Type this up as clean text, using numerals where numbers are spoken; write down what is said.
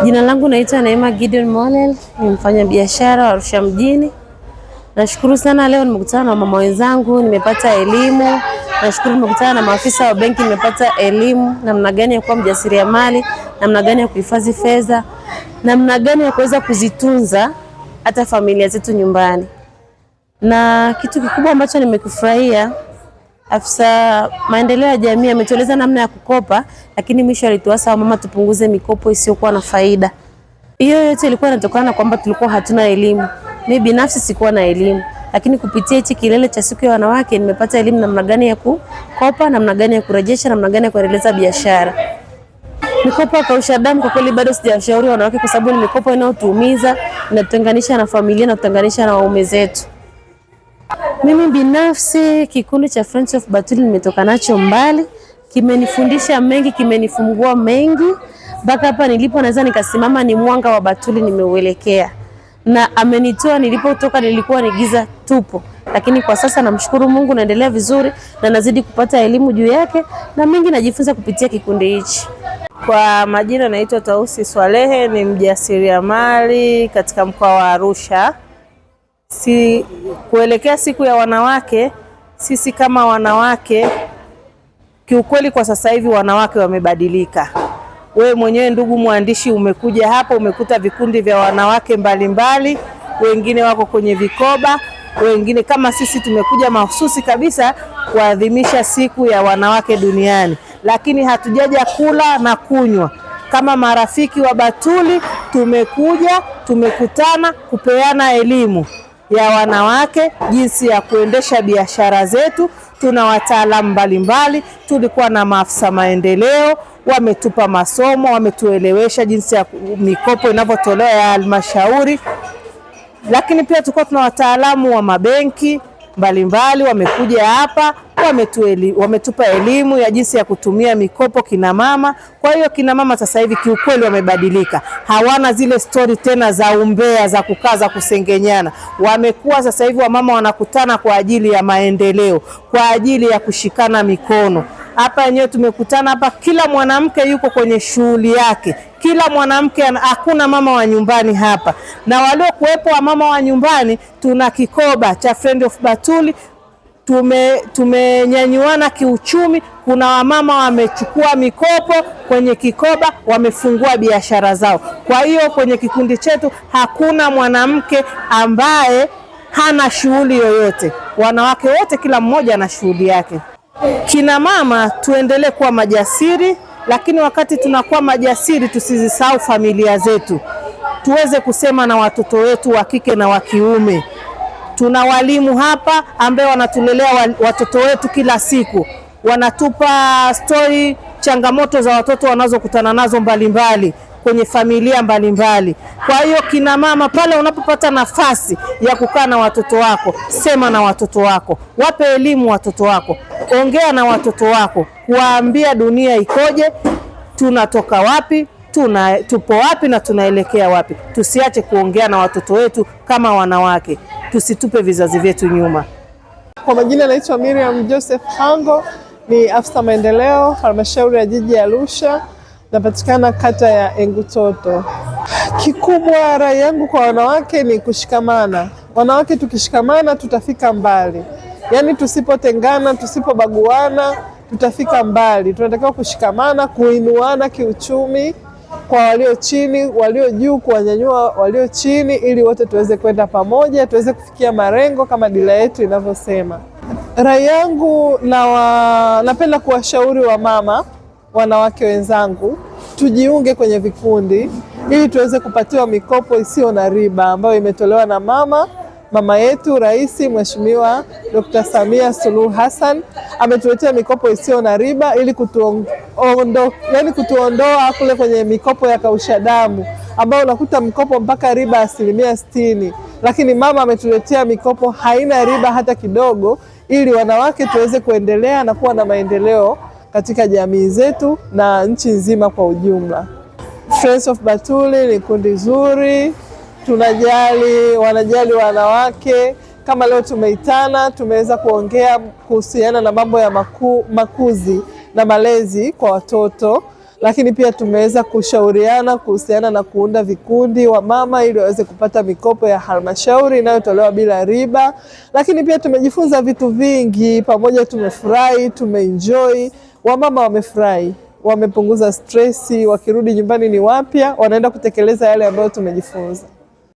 Jina langu naitwa Neema Gideon Molel, ni mfanyabiashara wa Arusha mjini. Nashukuru sana leo nimekutana na mama wenzangu, nimepata elimu. Nashukuru nimekutana na maafisa wa benki, nimepata elimu namna gani ya kuwa mjasiriamali, namna gani ya kuhifadhi fedha, namna gani ya kuweza kuzitunza hata familia zetu nyumbani. Na kitu kikubwa ambacho nimekufurahia, afisa maendeleo ya jamii ametueleza namna ya kukopa, lakini mwisho alituasa mama tupunguze mikopo isiyokuwa na faida. Hiyo yote ilikuwa inatokana na kwamba tulikuwa hatuna elimu. Mimi binafsi sikuwa na elimu, lakini kupitia hichi kilele cha siku ya wanawake nimepata elimu namna gani ya kukopa, namna gani ya kurejesha, namna gani ya kuendeleza biashara. Mikopo ya kausha damu kwa kweli bado sijawashauri wanawake, kwa sababu ni mikopo inayotuumiza, inatutenganisha na familia na kutenganisha na waume zetu. Mimi binafsi kikundi cha Friends of Batuli nimetoka nacho mbali, kimenifundisha mengi, kimenifungua mengi. Mpaka hapa nilipo naweza nikasimama ni mwanga wa Batuli nimeuelekea. Na amenitoa nilipotoka nilikuwa ni giza tupo. Lakini kwa sasa namshukuru Mungu, naendelea vizuri na nazidi kupata elimu juu yake na mengi najifunza kupitia kikundi hichi. Kwa majina naitwa Tausi Swalehe, ni mjasiriamali katika mkoa wa Arusha. Kuelekea siku ya wanawake, sisi kama wanawake kiukweli kwa sasa hivi wanawake wamebadilika. Wewe mwenyewe ndugu mwandishi umekuja hapa, umekuta vikundi vya wanawake mbalimbali, wengine wako kwenye vikoba, wengine kama sisi tumekuja mahususi kabisa kuadhimisha siku ya wanawake duniani. Lakini hatujaja kula na kunywa. Kama marafiki wa Batuli tumekuja, tumekutana kupeana elimu ya wanawake, jinsi ya kuendesha biashara zetu. Tuna wataalamu mbalimbali, tulikuwa na maafisa maendeleo, wametupa masomo, wametuelewesha jinsi ya mikopo inavyotolewa ya halmashauri. Lakini pia tulikuwa tuna wataalamu wa mabenki mbalimbali, wamekuja hapa, wametupa elimu ya jinsi ya kutumia mikopo kina mama. Kwa hiyo kina mama sasa hivi kiukweli wamebadilika. Hawana zile story tena za umbea, za kukaza, kusengenyana. Wamekuwa sasa hivi wamama wanakutana kwa ajili ya maendeleo, kwa ajili ya kushikana mikono. Hapa yenyewe tumekutana hapa, kila mwanamke yuko kwenye shughuli yake. Kila mwanamke, hakuna mama wa nyumbani hapa. Na walio kuwepo wa mama wa nyumbani, tuna kikoba cha Friend of Batuli. Tumenyanyuana kiuchumi. Kuna wamama wamechukua mikopo kwenye kikoba, wamefungua biashara zao. Kwa hiyo kwenye kikundi chetu hakuna mwanamke ambaye hana shughuli yoyote. Wanawake wote kila mmoja ana shughuli yake. Kina mama tuendelee kuwa majasiri, lakini wakati tunakuwa majasiri tusizisahau familia zetu. Tuweze kusema na watoto wetu wa kike na wa kiume. Tuna walimu hapa ambao wanatulelea watoto wetu kila siku. Wanatupa story, changamoto za watoto wanazokutana nazo mbalimbali kwenye familia mbalimbali. Kwa hiyo kina mama, pale unapopata nafasi ya kukaa na watoto wako, sema na watoto wako, wape elimu watoto wako, ongea na watoto wako, kuwaambia dunia ikoje, tunatoka wapi, tupo wapi na tunaelekea wapi. Tusiache kuongea na watoto wetu kama wanawake, tusitupe vizazi vyetu nyuma. Kwa majina naitwa Miriam Joseph Hango, ni afisa maendeleo halmashauri ya jiji ya Arusha, napatikana kata ya Engutoto. Kikubwa rai yangu kwa wanawake ni kushikamana. Wanawake tukishikamana tutafika mbali. Yaani tusipotengana, tusipobaguana, tutafika mbali. Tunatakiwa kushikamana, kuinuana kiuchumi kwa walio chini, walio juu kuwanyanyua walio chini, ili wote tuweze kwenda pamoja, tuweze kufikia malengo kama dira yetu inavyosema. Rai yangu napenda kuwashauri wa mama, wanawake wenzangu, tujiunge kwenye vikundi ili tuweze kupatiwa mikopo isiyo na riba ambayo imetolewa na mama yetu Rais Mheshimiwa Dr. Samia Suluhu Hassan. Ametuletea mikopo isiyo na riba ili kutuondoa kule kwenye mikopo ya kausha damu ambayo unakuta mikopo mpaka riba 60%. Lakini mama ametuletea mikopo haina riba hata kidogo, ili wanawake tuweze kuendelea na kuwa na maendeleo katika jamii zetu na nchi nzima kwa ujumla. Friends of Batuli ni kundi zuri, wanajali wanawake. Kama leo tumeitana, tumeweza kuongea kuhusiana na mambo ya makuzi na malezi kwa watoto, lakini pia tumeweza kushauriana kuhusiana na kuunda vikundi wa mama ili waweze kupata mikopo ya halmashauri inayotolewa bila riba. Lakini pia tumejifunza vitu vingi pamoja, tumefurahi, tumeenjoy, wamama wamefurahi, wamepunguza stressi, wakirudi nyumbani ni wapya, wanaenda kutekeleza yale ambayo tumejifunza.